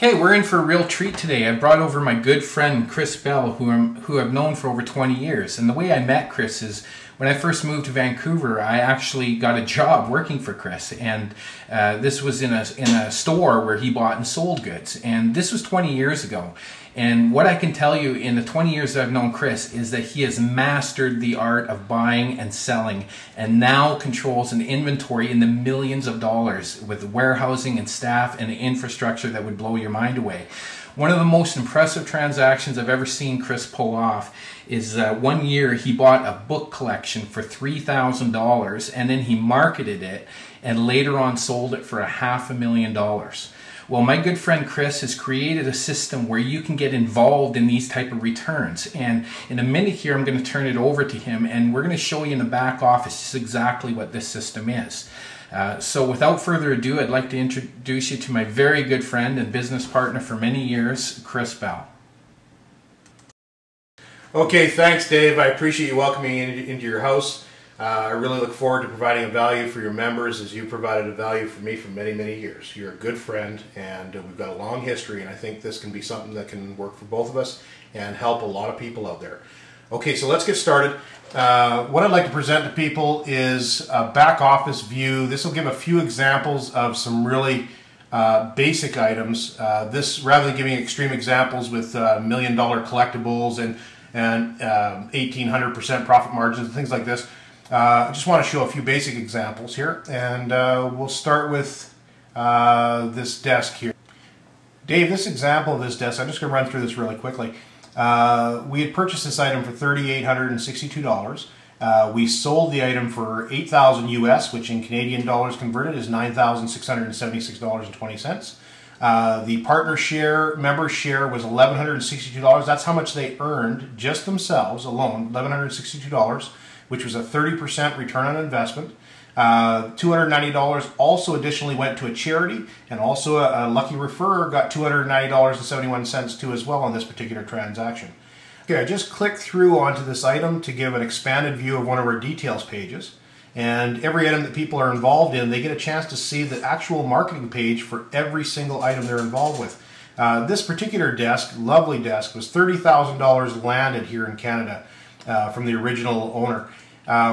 Okay, we're in for a real treat today. I brought over my good friend Chris Bell, who I've known for over 20 years. And the way I met Chris is when I first moved to Vancouver, I actually got a job working for Chris. And this was in a store where he bought and sold goods. And this was 20 years ago. And what I can tell you in the 20 years that I've known Chris is that he has mastered the art of buying and selling and now controls an inventory in the millions of dollars with warehousing and staff and infrastructure that would blow your mind away. One of the most impressive transactions I've ever seen Chris pull off is 1 year he bought a book collection for $3,000 and then he marketed it and later on sold it for $500,000. Well, my good friend Chris has created a system where you can get involved in these type of returns. And in a minute here, I'm going to turn it over to him and we're going to show you in the back office just exactly what this system is. So without further ado, I'd like to introduce you to my very good friend and business partner for many years, Chris Bell. Okay, thanks Dave. I appreciate you welcoming me into your house. I really look forward to providing a value for your members as you provided a value for me for many, many years. You're a good friend and we've got a long history, and I think this can be something that can work for both of us and help a lot of people out there. Okay, so let's get started. What I'd like to present to people is a back office view. This will give a few examples of some really basic items. This, rather than giving extreme examples with $1 million collectibles and 1,800% profit margins and things like this, I just want to show a few basic examples here, and we'll start with this desk here. Dave, this example of this desk, I'm just going to run through this really quickly. We had purchased this item for $3,862. We sold the item for $8,000 US, which in Canadian dollars converted is $9,676.20. The partner share, member share was $1,162. That's how much they earned just themselves alone, $1,162. Which was a 30% return on investment. $290 also additionally went to a charity, and also a lucky referrer got $290.71 too as well on this particular transaction. Okay, I just clicked through onto this item to give an expanded view of one of our details pages. And every item that people are involved in, they get a chance to see the actual marketing page for every single item they're involved with. This particular desk, lovely desk, was $30,000 landed here in Canada. From the original owner.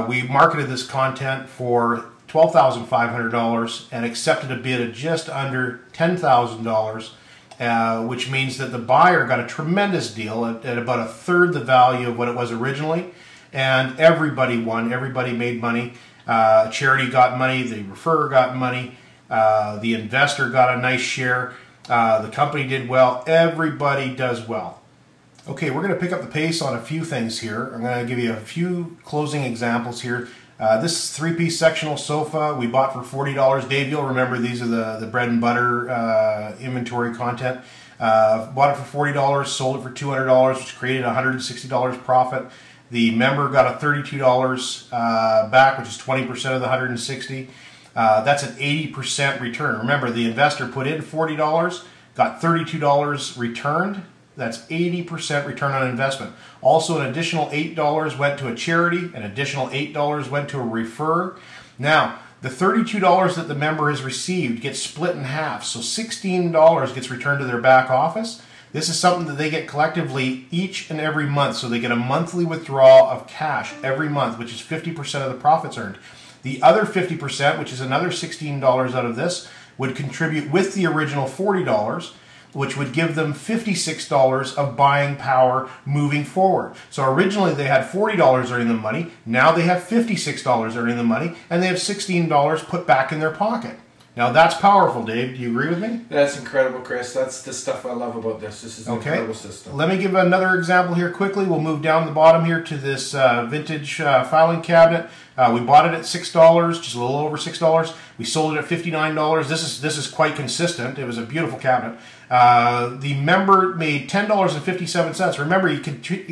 We marketed this content for $12,500 and accepted a bid of just under $10,000, which means that the buyer got a tremendous deal at about a third the value of what it was originally, and everybody won. Everybody made money. Charity got money, the referrer got money, the investor got a nice share, the company did well, everybody does well. Okay, we're going to pick up the pace on a few things here. I'm going to give you a few closing examples here. This three-piece sectional sofa we bought for $40. Dave, you'll remember these are the bread and butter inventory content. Bought it for $40, sold it for $200, which created $160 profit. The member got a $32 back, which is 20% of the $160. That's an 80% return. Remember, the investor put in $40, got $32 returned. That's 80% return on investment. Also, an additional $8 went to a charity, an additional $8 went to a referrer. Now, the $32 that the member has received gets split in half, so $16 gets returned to their back office. This is something that they get collectively each and every month, so they get a monthly withdrawal of cash every month, which is 50% of the profits earned. The other 50%, which is another $16 out of this, would contribute with the original $40, which would give them $56 of buying power moving forward. So originally they had $40 earning them money, now they have $56 earning them money, and they have $16 put back in their pocket. Now that's powerful, Dave. Do you agree with me? That's incredible, Chris. That's the stuff I love about this. This is an incredible system. Let me give another example here quickly. We'll move down the bottom here to this vintage filing cabinet. We bought it at $6, just a little over $6. We sold it at $59. This is quite consistent. It was a beautiful cabinet. The member made $10.57. Remember, he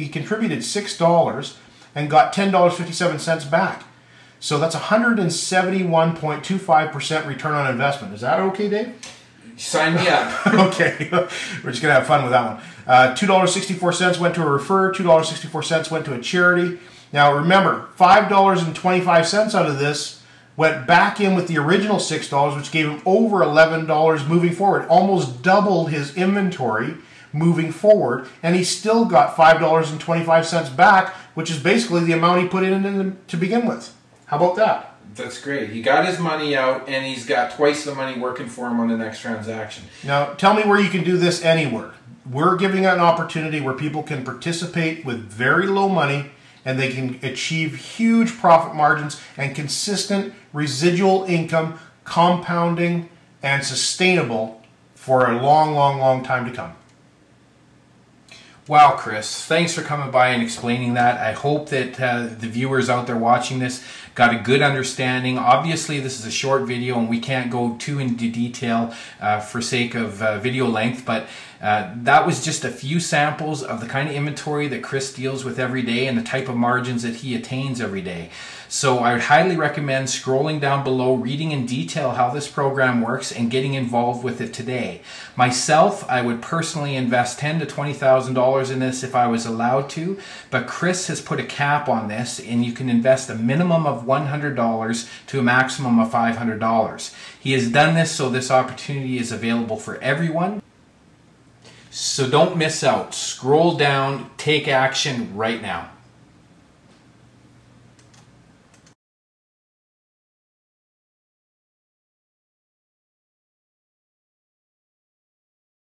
contributed $6 and got $10.57 back. So that's 171.25% return on investment. Is that okay, Dave? Sign me up. Okay, we're just going to have fun with that one. $2.64 went to a referrer, $2.64 went to a charity. Now remember, $5.25 out of this went back in with the original $6, which gave him over $11 moving forward, almost doubled his inventory moving forward, and he still got $5.25 back, which is basically the amount he put in to begin with. How about that? That's great. He got his money out, and he's got twice the money working for him on the next transaction. Now, tell me where you can do this anywhere. We're giving an opportunity where people can participate with very low money, and they can achieve huge profit margins and consistent residual income, compounding, and sustainable for a long, long, long time to come. Wow, Chris, thanks for coming by and explaining that. I hope that the viewers out there watching this got a good understanding. Obviously, this is a short video and we can't go too into detail for sake of video length, but that was just a few samples of the kind of inventory that Chris deals with every day and the type of margins that he attains every day. So I would highly recommend scrolling down below, reading in detail how this program works and getting involved with it today. Myself, I would personally invest $10,000 to $20,000 in this if I was allowed to, but Chris has put a cap on this, and you can invest a minimum of $100 to a maximum of $500. He has done this so this opportunity is available for everyone. So don't miss out. Scroll down, take action right now.